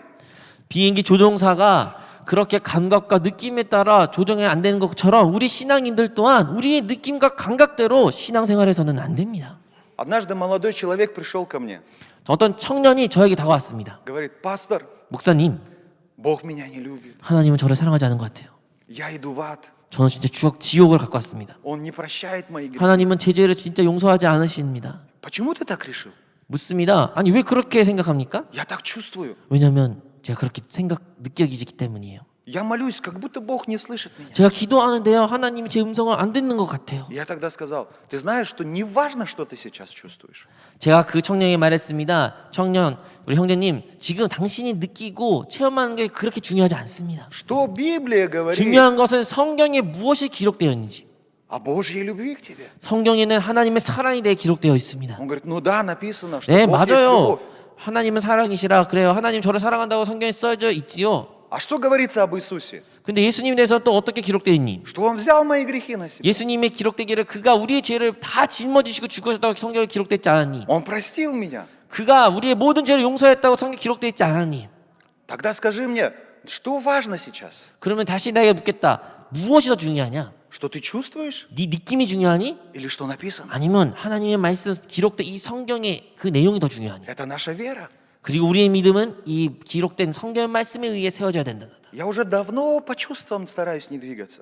비행기 조종사가 그렇게 감각과 느낌에 따라 조정이 안 되는 것처럼 우리 신앙인들 또한 우리의 느낌과 감각대로 신앙생활에서는 안 됩니다. Однажды молодой человек пришел ко мне. 어떤 청년이 저에게 다가왔습니다. Говорит: пастор, 목사님, Бог меня не любит. 하나님은 저를 사랑하지 않은 것 같아요. Я иду в ад. 저는 진짜 지옥을 갖고 왔습니다. Он не прощает мои грехи. 하나님은 제 죄를 진짜 용서하지 않으십니다. Почему ты так решил? 묻습니다. 아니 왜 그렇게 생각합니까? Я так чувствую. 왜냐하면 제가 그렇게 느껴지기 때문이에요. Я молюсь, как будто Бог не слышит меня. 제가 기도하는데요, 하나님이 제 음성을 안 듣는 것 같아요. Я тогда сказал: ты знаешь, что не важно, что ты сейчас чувствуешь. 제가 그 청년에게 말했습니다. 청년, 우리 형제님, 지금 당신이 느끼고 체험하는 게 그렇게 중요하지 않습니다. Что Библия говорит 중요한 것은 성경에 무엇이 기록되어 있는지. о Божьей любви к тебе? 성경에는 하나님의 사랑에 대해 기록되어 있습니다. Он говорит: ну да, написано, что 네, Бог есть 맞아요. любовь. 하나님은 사랑이시라. 그래요. 하나님 저를 사랑한다고 성경에 써져 있지요. А что говорится об Иисусе? 근데 예수님에 대해서 또 어떻게 기록되어 있니? Что Он взял мои грехи на себя. 예수님의 기록되기를 그가 우리의 죄를 다 짊어지시고 죽으셨다고 성경에 기록되지 않았니? Он простил меня. 그가 우리의 모든 죄를 용서했다고 성경에 기록되어 있지 않았니? Тогда скажи мне, что важно сейчас? 그러면 다시 나에게 묻겠다. 무엇이 더 중요하냐? Что ты чувствуешь 네 느낌이 중요하니? или что написано? 아니면 하나님의 말씀 기록된 이 성경의 그 내용이 더 중요하냐? Это наша вера. 그리고 우리의 믿음은 이 기록된 성경의 말씀에 의해 세워져야 된다. Я уже давно по чувствам стараюсь не двигаться.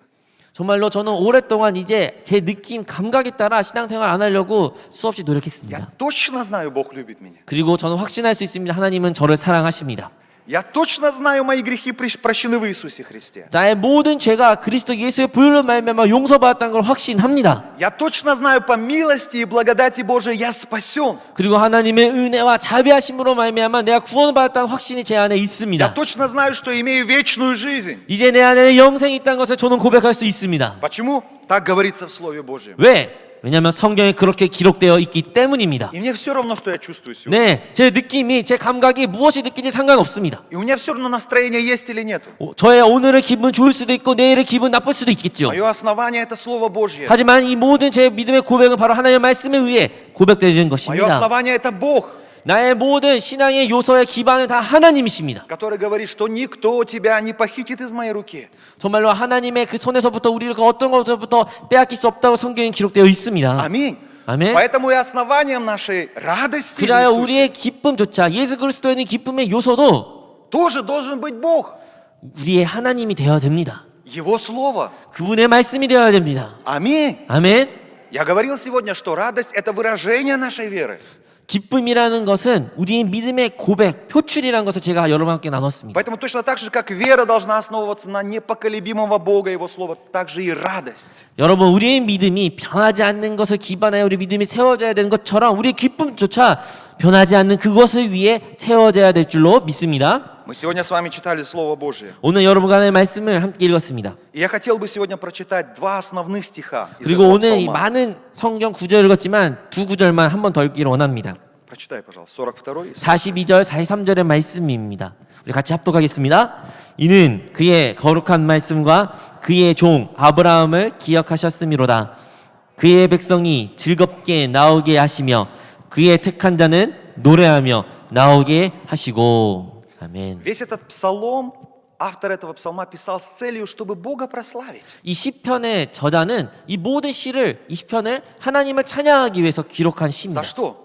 정말로 저는 오랫동안 이제 제 느낌, 감각에 따라 신앙생활 안 하려고 수없이 Я 노력했습니다. точно знаю, Бог любит меня. 그리고 저는 확신할 수 있습니다. 하나님은 저를 사랑하십니다. Я точно знаю, мои грехи прощены в Иисусе Христе. 나의 모든 죄가 그리스도 예수의 보혈로 말미암아 용서받았다는 걸 확신합니다. Я точно знаю, по милости и благодати Божией я спасен. 그리고 하나님의 은혜와 자비하심으로 말미암아 내가 구원받았다는 확신이 제 안에 Я 있습니다. точно знаю, что имею вечную жизнь. 이제 내 안에 영생이 있다는 것을 저는 고백할 수 있습니다. Почему? Так говорится в Слове Божьем. 왜? 왜냐하면 성경에 그렇게 기록되어 있기 때문입니다. И мне все равно, что я чувствую сегодня. 네, 제 느낌이, 제 감각이 무엇이 느끼는지 상관없습니다. И у меня все равно настроение есть или нет. 저의 오늘의 기분 좋을 수도 있고 내일의 기분 나쁠 수도 있겠죠. Мое основание это Слово Божье. 하지만 이 모든 제 믿음의 고백은 바로 하나님의 말씀에 의해 고백되어진 Мое 것입니다. основание это Бог, 나의 모든 신앙의 요소의 기반은 다 하나님이십니다. который говорит, что никто тебя не похитит из моей руки. 정말로 하나님의 그 손에서부터 우리를 그 어떤 것부터 빼앗길 수 없다고 성경에 기록되어 있습니다. Аминь. 아멘. Поэтому и основанием нашей радости в 그래야 Иисусе 우리의 기쁨조차 예수 그리스도에 있는 기쁨의 요소도 тоже должен быть Бог. 우리의 하나님이 되어야 됩니다. Его Слово. 그분의 말씀이 되어야 됩니다. Аминь. 아멘. Я говорил сегодня, что радость – это выражение нашей веры. 기쁨이라는 것은 우리의 믿음의 고백, 표출이라는 것을 제가 여러분과 함께 나눴습니다. Поэтому точно так же, как вера должна основываться на непоколебимого Бога и Его Слова, так же и радость. 여러분, 우리의 믿음이 변하지 않는 것을 기반하여 우리 믿음이 세워져야 되는 것처럼 우리의 기쁨조차 변하지 않는 그것을 위해 세워져야 될 줄로 믿습니다. Мы сегодня с вами читали Слово Божие. 오늘 여러분과 하나님의 말씀을 함께 읽었습니다. И я хотел бы сегодня прочитать два основных стиха из 그리고 этого 오늘 이 псалма. 많은 성경 구절을 읽었지만 두 구절만 한 번 더 읽기를 원합니다. Прочитай, пожалуйста, 42 и 42절, 43절의 말씀입니다. 우리 같이 합독하겠습니다. 이는 그의 거룩한 말씀과 그의 종 아브라함을 기억하셨음이로다. 그의 백성이 즐겁게 나오게 하시며 그의 택한 자는 노래하며 나오게 하시고. 아멘. Весь этот псалом, автор этого псалма писал с целью, чтобы Бога прославить. 이 시편의 저자는 이 모든 시를, 이 시편을 하나님을 찬양하기 위해서 기록한 시입니다. За что?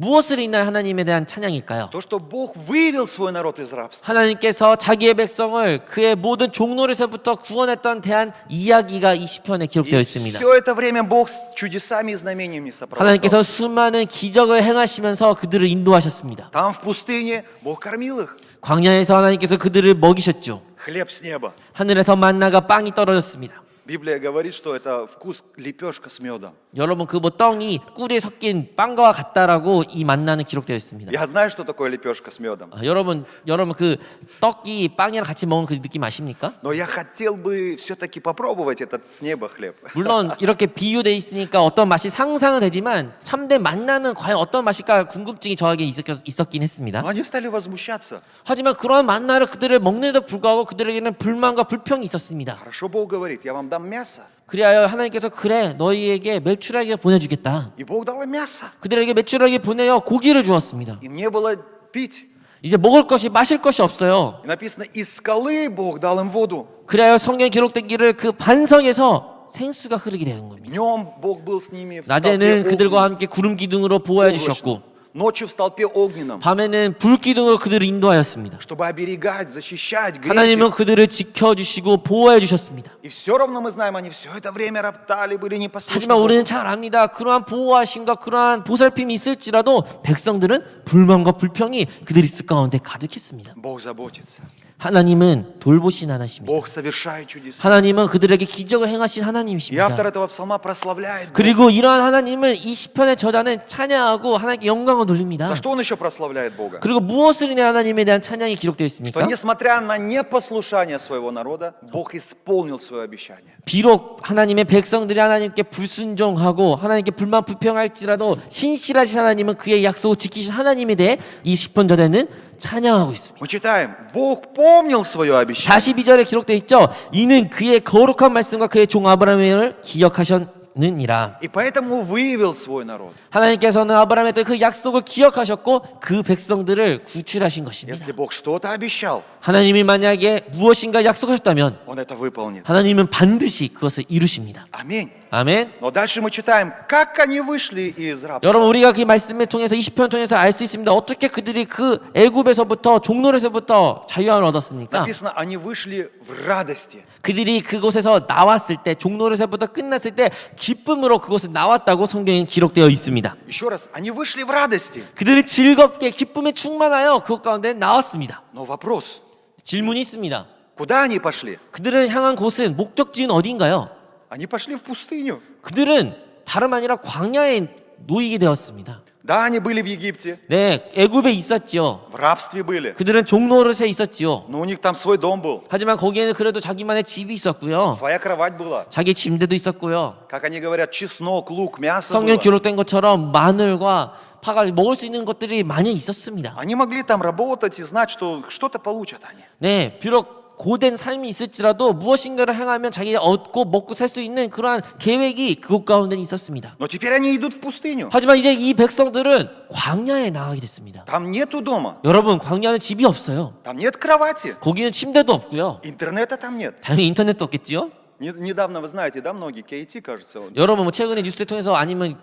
무엇을 인하여 하나님에 대한 찬양일까요? То, что Бог вывел свой народ из рабства. 하나님께서 자기의 백성을 그의 모든 종노릇에서부터 구원했던 대한 이야기가 이 시편에 기록되어 И 있습니다. все это время Бог с чудесами и знамениями сопровождал. 하나님께서 수많은 기적을 행하시면서 그들을 인도하셨습니다. Там в пустыне Бог кормил их. 광야에서 하나님께서 그들을 먹이셨죠. Хлеб с неба. 하늘에서 만나가 빵이 떨어졌습니다. Библия говорит, что это вкус лепешка с медом. 여러분 그 뭐 떡이 꿀에 섞인 빵과 같다라고 이 만나는 기록되어 있습니다. Я знаю, что такое лепешка с медом. 여러분 그 떡이 빵이랑 같이 먹은 그 느낌 아십니까? Но я хотел бы все-таки попробовать этот с неба хлеб. 물론 이렇게 비유돼 있으니까 어떤 맛이 상상은 되지만 참된 만나는 과연 어떤 맛일까 궁금증이 저에게 있었긴 했습니다. Но они стали возмущаться. 하지만 그러한 만나를 그들을 먹는데도 불구하고 그들에게는 불만과 불평이 있었습니다. Хорошо, Бог говорит, я вам дам мясо. 그리하여 하나님께서 그래 너희에게 메추라기 보내주겠다. И Бог дал им мясо. 그들에게 메추라기 보내어 고기를 주었습니다. Им не было пить. 이제 먹을 것이 마실 것이 없어요. И написано, из скалы Бог дал им воду. 그리하여 성경에 기록되기를 그 반석에서 생수가 흐르게 되는 겁니다. Днем Бог был с ними в 낮에는 столпе 그들과 огненном, 함께 구름 기둥으로 보호해 주셨고 ночью в столпе огненном, 밤에는 불 기둥으로 그들을 인도하였습니다. чтобы оберегать, защищать, греть 하나님은 их. 그들을 지켜주시고 보호해 주셨습니다. И все равно мы знаем, они все это время роптали, были непослушны. 하지만 우리는 잘 압니다. 그러한 보호하심과 그러한 보살핌이 있을지라도 백성들은 불만과 불평이 그들 있을 가운데 가득했습니다. Бог заботится. 하나님은 돌보신 하나님이십니다. Bог совершает чудеса. 하나님은 그들에게 기적을 행하신 И 하나님이십니다. автор этого псалма прославляет Бога. 그리고 이러한 하나님을 이 시편의 저자는 찬양하고 하나님께 영광을 돌립니다. За что он еще прославляет Бога? 그리고 무엇을 인해 하나님에 대한 찬양이 기록되어 Что 있습니까? несмотря на непослушание своего народа, Бог исполнил свое обещание. 비록 하나님의 백성들이 하나님께 불순종하고 하나님께 불만 불평할지라도 신실하신 하나님은 그의 약속을 지키신 하나님에 대해 이 시편 저자는 찬양하고 있습니다. Мы читаем, Бог помнил свое обещание. 42절에 기록되어 있죠. 이는 그의 거룩한 말씀과 그의 종 아브라함을 기억하셨느니라. И поэтому вывел свой народ. 하나님께서는 아브라함의 그 약속을 기억하셨고 그 백성들을 구출하신 것입니다. Если Бог что-то обещал, 하나님이 만약에 무엇인가 약속하셨다면 Он это выполнит. 하나님은 반드시 그것을 이루십니다. Аминь. 아멘. Но дальше мы читаем, как они вышли из рабства. 여러분 우리가 그 말씀을 통해서 20편 통해서 알 수 있습니다. 어떻게 그들이 그 애굽에서부터 종노릇에서부터 자유함을 얻었습니까? Написано, они вышли в радости. 그들이 그곳에서 나왔을 때 종노릇에서부터 끝났을 때 기쁨으로 그곳에 나왔다고 성경에 기록되어 있습니다. Еще раз, они вышли в радости. 그들이 즐겁게 기쁨에 충만하여 그곳 가운데 나왔습니다. Но вопрос, 질문이 있습니다. куда они пошли? 그들을 향한 곳은 목적지는 어디인가요? Они пошли в пустыню. 그들은 다름 아니라 광야에 놓이게 되었습니다. Да, они были в Египте, 네, 애굽에 있었지요. в рабстве были. 그들은 종노릇에 있었지요. Но у них там свой дом был, 하지만 거기에는 그래도 자기만의 집이 있었고요. своя кровать была. 자기 침대도 있었고요. Как они говорят, чеснок, лук, мясо 성경 было. 기록된 것처럼 마늘과 파가 먹을 수 있는 것들이 많이 있었습니다. Они могли там работать и знать, что что-то получат они. 네, 비록 고된 삶이 있을지라도 무엇인가를 행하면 자기가 얻고 먹고 살 수 있는 그러한 계획이 그곳 가운데 있었습니다. Но теперь они идут в пустыню. 하지만 이제 이 백성들은 광야에 나가게 됐습니다. Там нету дома, 여러분, 광야는 집이 없어요. там нет кровати, 거기는 침대도 없고요. интернета там нет. 당연히 인터넷도 없겠지요. Недавно, вы знаете, да, многие KT, кажется, 여러분 뭐 최근에 뉴스를 통해서 아니면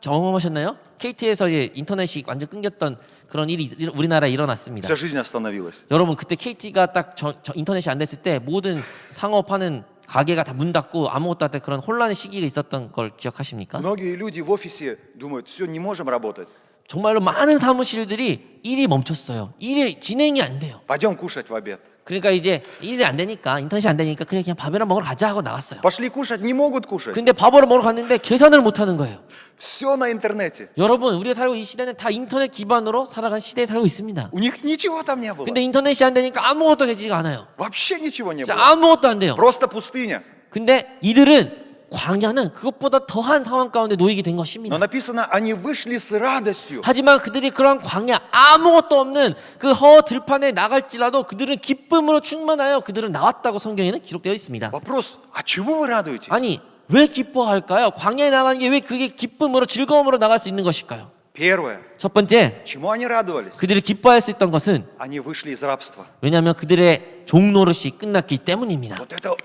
경험하셨나요? KT에서 인터넷이 완전 끊겼던 그런 일이 우리나라에 일어났습니다. вся жизнь остановилась. 여러분 그때 KT가 딱 인터넷이 안 됐을 때 모든 상업하는 가게가 다 문 닫고 아무것도 안 할 때 그런 혼란의 시기가 있었던 걸 기억하십니까? Многие люди в офисе думают, все, не можем работать. 정말로 많은 사무실들이 일이 멈췄어요. 일이 진행이 안 돼요. Пойдем кушать в обед. 그러니까 이제 일이 안 되니까 인터넷이 안 되니까 그냥 밥이나 먹으러 가자 하고 나갔어요. Пошли кушать, не могут кушать. 근데 밥으로 먹으러 갔는데 계산을 못 하는 거예요. Все на интернете. 여러분, 우리가 살고 이 시대는 다 인터넷 기반으로 살아가는 시대에 살고 있습니다. У них ничего там не было. 근데 인터넷이 안 되니까 아무것도 되지가 않아요. Вообще ничего не 진짜 было. 아무것도 안 돼요. Просто пустыня. 근데 이들은 광야는 그것보다 더한 상황 가운데 놓이게 된 Но 것입니다. написано, они вышли с радостью. 하지만 그들이 그런 광야 아무것도 없는 그 허 들판에 나갈지라도 그들은 기쁨으로 충만하여 그들은 나왔다고 성경에는 기록되어 있습니다. Вопрос, а чему вы радуетесь? 아니 왜 기뻐할까요? 광야에 나가는 게 왜 그게 기쁨으로 즐거움으로 나갈 수 있는 것일까요? Первое, 첫 번째, чему они радовались? 그들이 기뻐할 수 있던 것은 Они вышли из рабства. 왜냐하면 그들의 종노릇이 끝났기 때문입니다. Вот это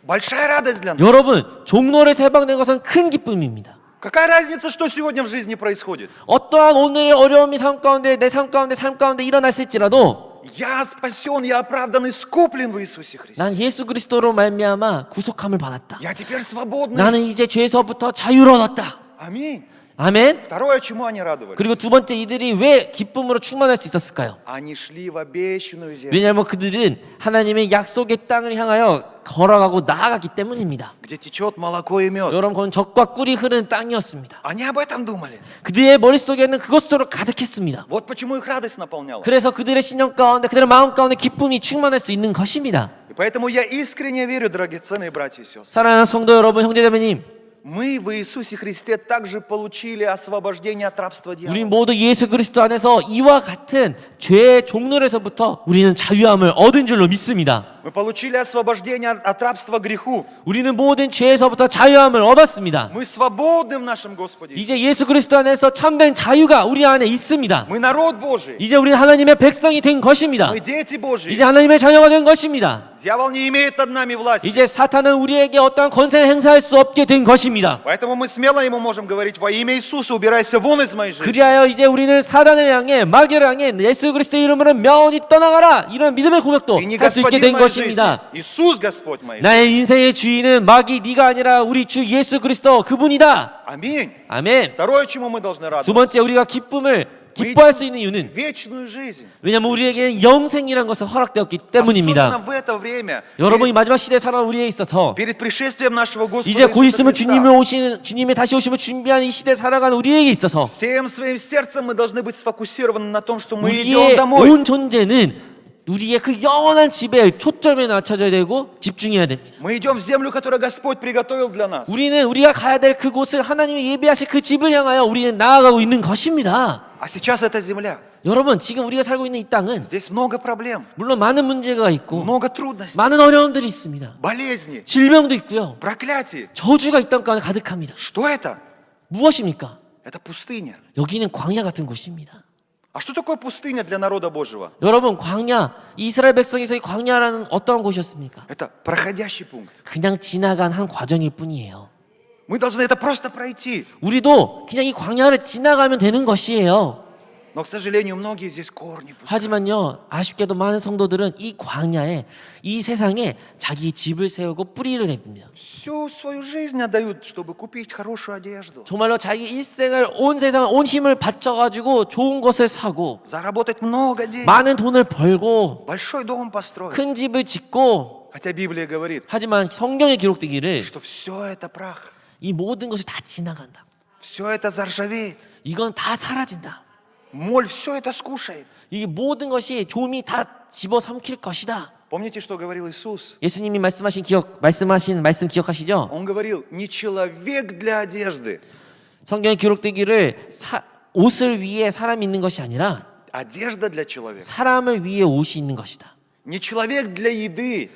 большая радость для нас. 여러분, 종노릇 해방된 것은 큰 기쁨입니다. Какая разница, что сегодня в жизни происходит? 어떠한 오늘의 어려움이 삶 가운데 내 삶 가운데 일어났을지라도 Я спасен, я оправдан, искуплен в Иисусе Христе. 난 예수 그리스도로 말미암아 구속함을 받았다. Я теперь свободный. 나는 이제 죄에서부터 자유로웠다. Аминь. 아멘. Второе, чему они радовались? 그리고 두 번째, 이들이 왜 기쁨으로 충만할 수 있었을까요? Они шли в обещанную землю, 왜냐하면 그들은 하나님의 약속의 땅을 향하여 걸어가고 나아갔기 때문입니다. где течет молоко и мед. 여러분, 그건 젖과 꿀이 흐르는 땅이었습니다. Они об этом думали. 그들의 머릿속에는 그것으로 가득했습니다. Вот почему их радость наполняла. 그래서 그들의 신령 가운데, 그들의 마음 가운데 기쁨이 충만할 수 있는 것입니다. И поэтому я искренне верю, драгоценные братья и сестры. 사랑하는 성도 여러분, 형제자매님, Мы в Иисусе Христе также получили освобождение от рабства 우리 дьявола. 모두 예수 그리스도 안에서 이와 같은 죄의 종노릇에서부터 우리는 자유함을 얻은 줄로 믿습니다. Мы получили освобождение от рабства греху. 우리는 모든 죄에서부터 자유함을 얻었습니다. Мы свободны в нашем Господе. 이제 예수 그리스도 안에서 참된 자유가 우리 안에 있습니다. Мы народ Божий. 이제 우리는 하나님의 백성이 된 것입니다. Мы дети Божьи. 이제 하나님의 자녀가 된 것입니다. Дьявол не имеет над нами власти. 이제 사탄은 우리에게 어떠한 권세를 행사할 수 없게 된 것입니다. Поэтому мы смело ему можем говорить: во имя Иисуса убирайся вон из моей жизни. 그리하여 이제 우리는 사단을 향해, 마귀를 향해 예수 그리스도의 이름으로 명언이 떠나가라, 이런 믿음의 고백도 И не 할 수 있게 господин 된 моей жизни. 것입니다. Иисус Господь моей жизни. 나의 인생의 주인은 마귀 네가 아니라 우리 주 예수 그리스도 그분이다. Аминь. 아멘. Второе, чему мы должны 두 радоваться. 번째, 우리가 기뻐할 수 있는 이유는 Вечную жизнь. 왜냐하면 우리에게는 영생이라는 것은 허락되었기 Особенно 때문입니다. в это время. 여러분이 마지막 시대에 살아온 우리에 있어서 Перед пришествием нашего Господа 이제 곧 Иисуса 있으면 Христа. 주님의 다시 오심을 준비하는 이 시대에 살아가는 우리에게 있어서 Всем своим сердцем мы должны быть сфокусированы на том, что мы 우리의 идем домой. 온 존재는 우리의 그 영원한 집에 초점에 맞춰져야 되고 집중해야 됩니다. Мы идем в землю, которую Господь приготовил для нас. 우리가 가야 될 그곳을, 하나님이 예비하실 그 집을 향하여 우리는 나아가고 있는 것입니다. А сейчас эта земля. 여러분, 지금 우리가 살고 있는 이 땅은 Здесь много проблем, 물론 많은 문제가 있고 много трудностей, 많은 어려움들이 있습니다. болезней, 질병도 있고요. проклятий. 저주가 이 땅 가운데 가득합니다. Что это? 무엇입니까? Это пустыня. 여기는 광야 같은 곳입니다. А что такое пустыня для народа Божьего? 여러분, 광야, 이스라엘 백성에서의 광야라는 어떤 곳이었습니까? Это проходящий пункт. 그냥 지나간 한 과정일 뿐이에요. Мы должны это просто пройти. 우리도 그냥 이 광야를 지나가면 되는 것이에요. Но, к сожалению, многие здесь корни пускают. 하지만요, 아쉽게도 많은 성도들은 이 광야에, 이 세상에 자기 집을 세우고 뿌리를 냅니다. Всю свою жизнь отдают, чтобы купить хорошую одежду, 정말로 자기 일생을, 온 세상을, 온 힘을 바쳐가지고 좋은 것을 사고 заработать много денег, 많은 돈을 벌고 большой дом построить. 큰 집을 짓고, Хотя Библия говорит, 하지만 성경에 기록되기를 что все это прах, 이 모든 것이 다 지나간다. все это заржавеет, 이건 다 사라진다. моль все это скушает. 이 모든 것이 좀이 다 집어삼킬 것이다. Помните, что говорил Иисус? 예수님이 말씀 기억하시죠? Он говорил, не человек для одежды, 성경에 기록되기를 옷을 위해 사람이 있는 것이 아니라 одежда для человека. 사람을 위해 옷이 있는 것이다. Не человек для еды,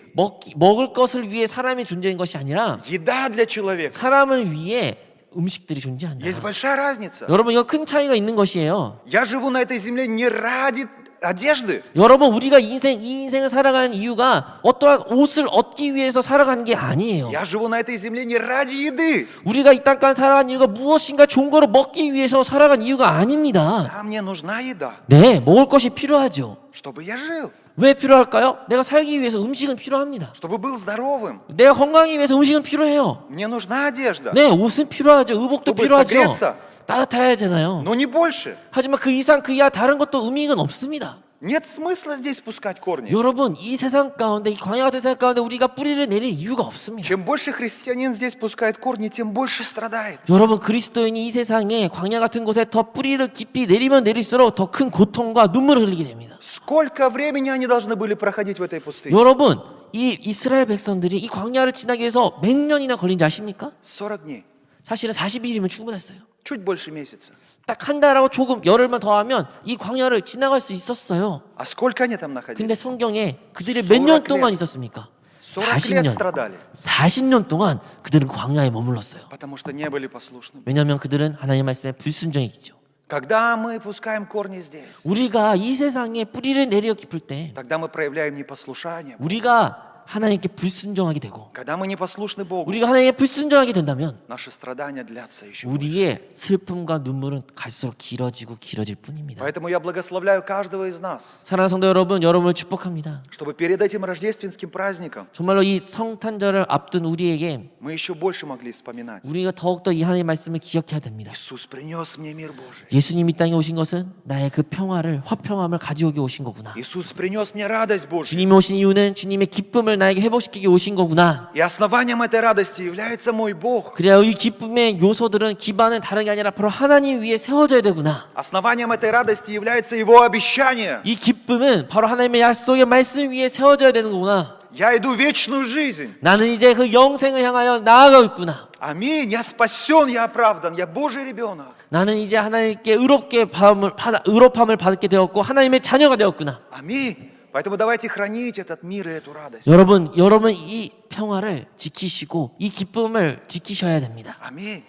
먹을 것을 위해 사람이 존재한 것이 아니라 еда для человека. 사람을 위해 음식들이 존재한다. Есть большая разница. 여러분, 이거 큰 차이가 있는 것이에요. Я живу на этой земле не ради одежды. 여러분, 우리가 이 인생을 살아가는 이유가 어떠한 옷을 얻기 위해서 살아가는 게 아니에요. Я живу на этой земле не ради еды. 우리가 이 땅간 살아가는 이유가 무엇인가 좋은 거를 먹기 위해서 살아간 이유가 아닙니다. А мне нужна еда, 네, 먹을 것이 필요하죠. чтобы я жил. 왜 필요할까요? 내가 살기 위해서 음식은 필요합니다. Чтобы был здоровым. 내가 건강하기 위해서 음식은 필요해요. Мне нужна одежда. 네, 옷은 필요하죠. 의복도 чтобы 필요하죠. согреться. 따뜻해야 되나요? Но не больше. 하지만 그 이상 그 이하 다른 것도 의미는 없습니다. Нет смысла здесь пускать корни. 여러분, 이 세상 가운데, 이 광야 같은 세상 가운데 우리가 뿌리를 내릴 이유가 없습니다. Чем больше христианин здесь пускает корни, тем больше страдает. 여러분, 그리스도인이 이 세상에 광야 같은 곳에 더 뿌리를 깊이 내리면 내릴수록 더 큰 고통과 눈물을 흘리게 됩니다. Сколько времени они должны были проходить в этой пустыне? 여러분, 이 이스라엘 백성들이 이 광야를 지나기 위해서 몇 년이나 걸린지 아십니까? 40 дней. 사실은 40일이면 충분했어요. Чуть больше месяца. 딱 한 달하고 조금 열흘만 더하면 이 광야를 지나갈 수 있었어요. А сколько они там 근데 находились? 성경에 그들이 몇 년 40 동안 лет. 있었습니까? 40 лет страдали. 40년 동안 그들은 광야에 머물렀어요. Потому что не были послушными. 왜냐하면 그들은 하나님의 말씀에 불순종했죠. Когда мы пускаем корни здесь, 우리가 이 세상에 뿌리를 내려 깊을 때 тогда мы проявляем непослушание. 우리가 하나님께 불순종하게 되고 Когда мы непослушны Богу, 우리가 하나님께 불순종하게 된다면 наши страдания длятся еще больше. 우리의 슬픔과 눈물은 갈수록 길어지고 길어질 뿐입니다. Поэтому я благословляю каждого из нас, 사랑하는 성도 여러분, 여러분을 축복합니다. чтобы перед этим рождественским праздником 정말로 이 성탄절을 앞둔 우리에게 мы еще больше могли вспоминать. 우리가 더욱더 이 하나님의 말씀을 기억해야 됩니다. Иисус принес мне мир Божий. 예수님이 이 땅에 오신 것은 나의 그 평화를, 화평함을 가져오게 오신 거구나. Иисус принес мне радость Божью. 주님이 오신 이유는 주님의 기쁨을 나에게 회복시키게 오신 거구나. И основанием этой радости является мой Бог. 그래야 이 기쁨의 요소들은 기반은 다른 게 아니라 바로 하나님 위에 세워져야 되구나. Основанием этой радости является Его обещание. 이 기쁨은 바로 하나님의 약속의 말씀 위에 세워져야 되는 거구나. Я иду в вечную жизнь. 나는 이제 그 영생을 향하여 나아가고 있구나. Аминь. Я спасен, я оправдан, я Божий ребенок. 나는 이제 하나님께 의롭함을 받게 되었고 하나님의 자녀가 되었구나. Аминь. Поэтому давайте хранить этот мир и эту радость. 여러분 이 평화를 지키시고 이 기쁨을 지키셔야 됩니다. Аминь.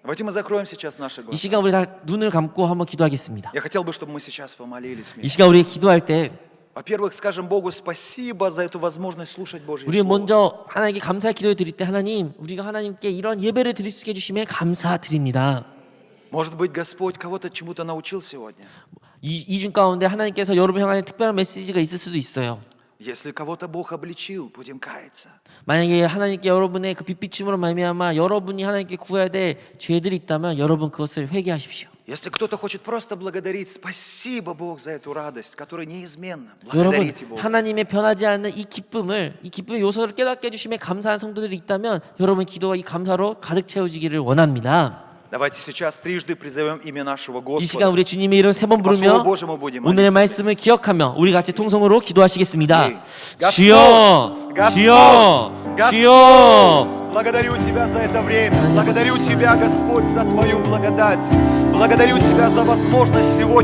Давайте мы закроем сейчас наши 이 глаза. 시간 우리 다 눈을 감고 한번 기도하겠습니다. Я хотел бы, чтобы мы сейчас помолились. 이 시간 우리 기도할 때 Во-первых, скажем Богу спасибо за эту возможность слушать Божье 우리 Слово. 먼저 하나님께 감사의 기도를 드릴 때 하나님 우리가 하나님께 이런 예배를 드릴 수 있게 해주심에 감사드립니다. Может быть, Господь кого-то чему-то научил сегодня. 이중 가운데 하나님께서 여러분 향하는 특별한 메시지가 있을 수도 있어요. Если кого-то Бог обличил, будем каяться. 만약에 하나님께 여러분의 그 빛비춤으로 말미암아 여러분이 하나님께 구해야 될 죄들이 있다면 여러분 그것을 회개하십시오. Если кто-то хочет просто благодарить, спасибо, Бог, за эту радость, которая неизменна. 여러분 Благодарите Бога. 하나님의 변하지 않는 이 기쁨의 요소를 깨닫게 해주심에 감사한 성도들이 있다면 여러분 기도가 이 감사로 가득 채워지기를 원합니다. Давайте сейчас трижды призовем имя нашего 이 시간 Господа. 우리 주님의 이름 세 번 По Слову 부르며 Божьему будем 오늘의 молиться. 말씀을 기억하며 우리 같이 통성으로 기도하시겠습니다. Господь, 주여, Господь, 주여, Господь. 주여. Благодарю Тебя за это время. Благодарю Тебя, Господь, за Твою благодать. Благодарю Тебя за возможность сегодня